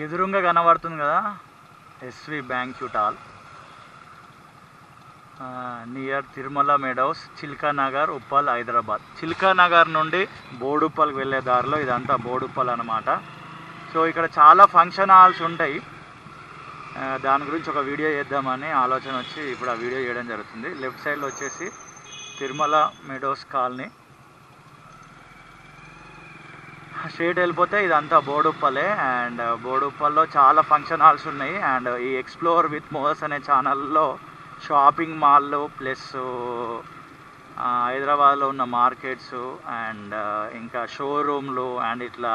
ఎదురుంగా కనబడుతుంది కదా SV banquet hall near Tirumala meadows, Chilka Nagar, Uppal, Hyderabad. Chilka Nagar నుండి బోడుప్పల్కి వెళ్ళే దారిలో ఇదంతా బోడుప్పల్ అనమాట. సో ఇక్కడ చాలా ఫంక్షన్ హాల్స్ ఉంటాయి. దాని గురించి ఒక వీడియో చేద్దామని ఆలోచన వచ్చి ఇప్పుడు ఆ వీడియో చేయడం జరుగుతుంది. లెఫ్ట్ సైడ్లో వచ్చేసి తిరుమల మెడోస్ కాలనీ, స్ట్రేట్ వెళ్ళిపోతే ఇదంతా బోడుప్పలే. అండ్ బోడుప్పల్లో చాలా ఫంక్షన్ హాల్స్ ఉన్నాయి. అండ్ ఈ ఎక్స్ప్లోర్ విత్ మోజెస్ అనే ఛానల్లో షాపింగ్ మాల్లు ప్లస్ హైదరాబాద్లో ఉన్న మార్కెట్స్ అండ్ ఇంకా షోరూమ్లు అండ్ ఇట్లా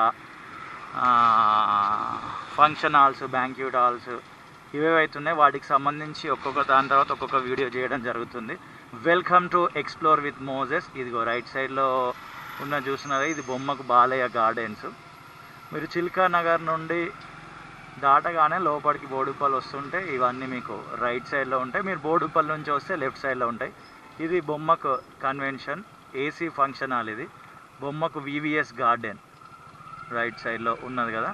ఫంక్షన్ హాల్స్, బ్యాంక్యూట్ హాల్స్ ఇవేవైతున్నాయి వాటికి సంబంధించి ఒక్కొక్క దాని తర్వాత ఒక్కొక్క వీడియో చేయడం జరుగుతుంది. Welcome to explore with Moses. ఇదిగో రైట్ సైడ్లో ఉన్న చూసినారా, ఇది బొమ్మకు బాలయ్య గార్డెన్స్. మీరు చిల్కా నగర్ నుండి దాటగానే లోపలికి బోడుప్పల్ వస్తుంటే ఇవన్నీ మీకు రైట్ సైడ్లో ఉంటాయి. మీరు బోడుప్పల్ నుంచి వస్తే లెఫ్ట్ సైడ్లో ఉంటాయి. ఇది బొమ్మకు కన్వెన్షన్ ఏసీ ఫంక్షన్ హాల్. ఇది బొమ్మకు వివిఎస్ గార్డెన్ రైట్ సైడ్లో ఉన్నది కదా.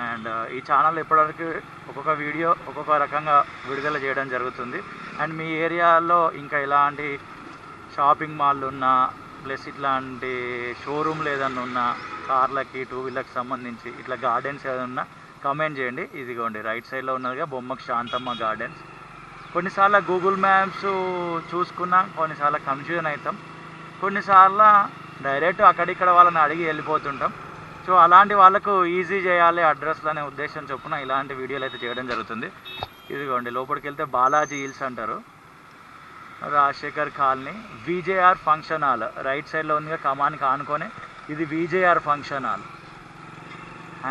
అండ్ ఈ ఛానల్ ఇప్పటివరకు ఒక్కొక్క వీడియో ఒక్కొక్క రకంగా విడుదల చేయడం జరుగుతుంది. అండ్ మీ ఏరియాలో ఇంకా ఇలాంటి షాపింగ్ మాల్లు ఉన్నా ప్లస్ ఇట్లాంటి షోరూమ్లు ఏదన్నా ఉన్నా, కార్లకి టూ వీలర్కి సంబంధించి ఇట్లా గార్డెన్స్ ఏదైనా ఉన్నా కమెంట్ చేయండి. ఇదిగోండి రైట్ సైడ్లో ఉన్నదిగా బొమ్మకు శాంతమ్మ గార్డెన్స్. కొన్నిసార్లు గూగుల్ మ్యాప్స్ చూసుకున్నా కొన్నిసార్లు కన్ఫ్యూజన్ అవుతాం, కొన్నిసార్లు డైరెక్ట్ అక్కడిక్కడ వాళ్ళని అడిగి వెళ్ళిపోతుంటాం. సో అలాంటి వాళ్ళకు ఈజీ చేయాలి అడ్రస్లు అనే ఉద్దేశం చొప్పున ఇలాంటి వీడియోలు అయితే చేయడం జరుగుతుంది. ఇదిగోండి లోపలికి వెళ్తే బాలాజీ హిల్స్ అంటారు, Rajasekhar colony, VJR function hall right సైడ్లో ఉందిగా కమానికి ఆనుకొని. ఇది విజేఆర్ ఫంక్షన్ హాల్.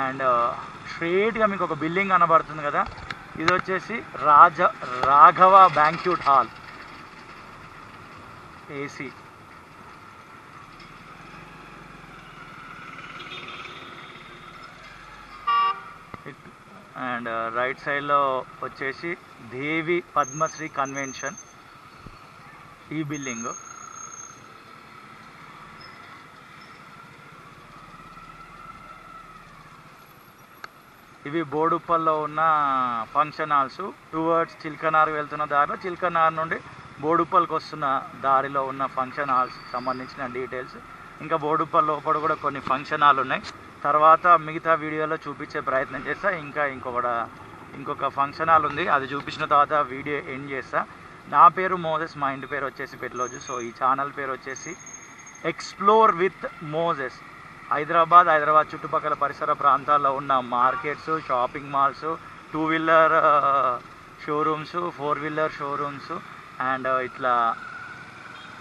అండ్ స్ట్రేట్గా మీకు ఒక బిల్డింగ్ కనబడుతుంది కదా, ఇది వచ్చేసి Raghava banquet hall AC. And right సైడ్లో వచ్చేసి దేవి పద్మశ్రీ కన్వెన్షన్ ఈ బిల్డింగ్. ఇవి బోడుప్పల్లో ఉన్న ఫంక్షన్ హాల్స్. టువర్డ్స్ చిల్కనార్ వెళ్తున్న దారిలో, చిల్కనార్ నుండి బోడుప్పల్కి వస్తున్న దారిలో ఉన్న ఫంక్షన్ హాల్స్ సంబంధించిన డీటెయిల్స్. ఇంకా బోడుప్పల్ లోపల కూడా కొన్ని ఫంక్షన్ హాల్ ఉన్నాయి. తర్వాత మిగతా వీడియోలో చూపించే ప్రయత్నం చేస్తా. ఇంకొక ఫంక్షన్ హాల్ ఉంది, అది చూపించిన తర్వాత వీడియో ఎండ్ చేస్తా. నా పేరు మోజెస్, మా ఇంటి పేరు వచ్చేసి పెట్లోజు. సో ఈ ఛానల్ పేరు వచ్చేసి ఎక్స్ప్లోర్ విత్ మోజెస్. హైదరాబాద్ చుట్టుపక్కల పరిసర ప్రాంతాల్లో ఉన్న markets, shopping malls, two wheeler showrooms, four wheeler showrooms and ఇట్లా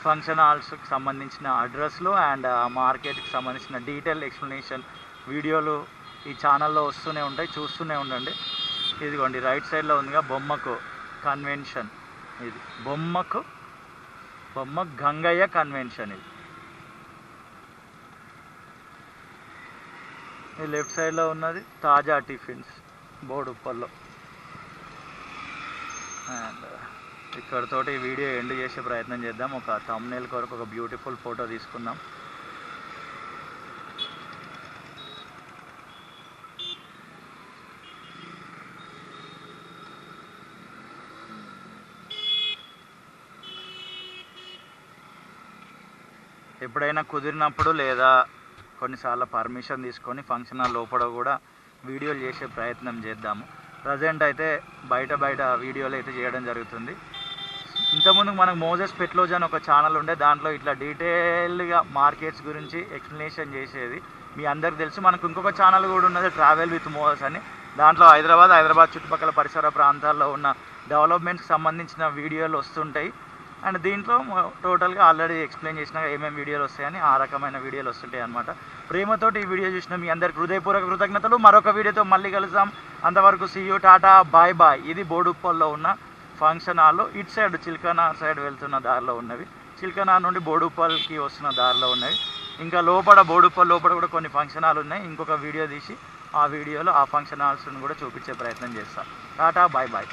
ఫంక్షన్ హాల్స్కి సంబంధించిన అడ్రస్లు అండ్ మార్కెట్కి సంబంధించిన డీటెయిల్ ఎక్స్ప్లెనేషన్ వీడియోలు ఈ ఛానల్లో వస్తూనే ఉంటాయి, చూస్తూనే ఉండండి. ఇదిగోండి రైట్ సైడ్లో ఉందిగా బొమ్మకు కన్వెన్షన్. ఇది బొమ్మ గంగయ్య కన్వెన్షన్. ఇది లెఫ్ట్ సైడ్లో ఉన్నది తాజా టిఫిన్స్ బోడుప్పల్లో. అండ్ ఇక్కడతోటి వీడియో ఎండ్ చేసే ప్రయత్నం చేద్దాం. ఒక థంబ్నెయిల్ కొరకు ఒక బ్యూటిఫుల్ ఫోటో తీసుకుందాం. ఎప్పుడైనా కుదిరినప్పుడు లేదా కొన్నిసార్లు పర్మిషన్ తీసుకొని ఫంక్షన్ హాల్ లోపల కూడా వీడియోలు చేసే ప్రయత్నం చేద్దాము. ప్రజెంట్ అయితే బయట వీడియోలు అయితే చేయడం జరుగుతుంది. ఇంతకుముందు మనకు మోజెస్ పెట్లోజ్ అని ఒక ఛానల్ ఉండే, దాంట్లో ఇట్లా డీటెయిల్గా మార్కెట్స్ గురించి ఎక్స్ప్లెనేషన్ చేసేది మీ అందరికి తెలుసు. మనకు ఇంకొక ఛానల్ కూడా ఉన్నది ట్రావెల్ విత్ మోజెస్ అని. దాంట్లో హైదరాబాద్ చుట్టుపక్కల పరిసర ప్రాంతాల్లో ఉన్న డెవలప్మెంట్స్కి సంబంధించిన వీడియోలు వస్తుంటాయి. అండ్ దీంట్లో టోటల్గా ఆల్రెడీ ఎక్స్ప్లెయిన్ చేసినా ఏమేమి వీడియోలు వస్తాయని ఆ రకమైన వీడియోలు వస్తుంటాయి అన్నమాట. ప్రేమతోటి ఈ వీడియో చూసిన మీ అందరికి హృదయపూర్వక కృతజ్ఞతలు. మరొక వీడియోతో మళ్ళీ కలుద్దాం. అంతవరకు see you, tata, bye bye. ఇది బోడుప్పల్లో ఉన్న ఫంక్షన్ హాల్. ఇటు సైడ్ చిల్కనార్ సైడ్ వెళ్తున్న దారిలో ఉన్నవి, చిల్కనార్ నుండి బోడుప్పల్కి వస్తున్న దారిలో ఉన్నవి. ఇంకా బోడుప్పల్ లోపల కూడా కొన్ని ఫంక్షన్ హాల్ ఉన్నాయి. ఇంకొక వీడియో తీసి ఆ వీడియోలో ఆ ఫంక్షన్ హాల్స్ని కూడా చూపించే ప్రయత్నం చేస్తాం. Tata, bye bye.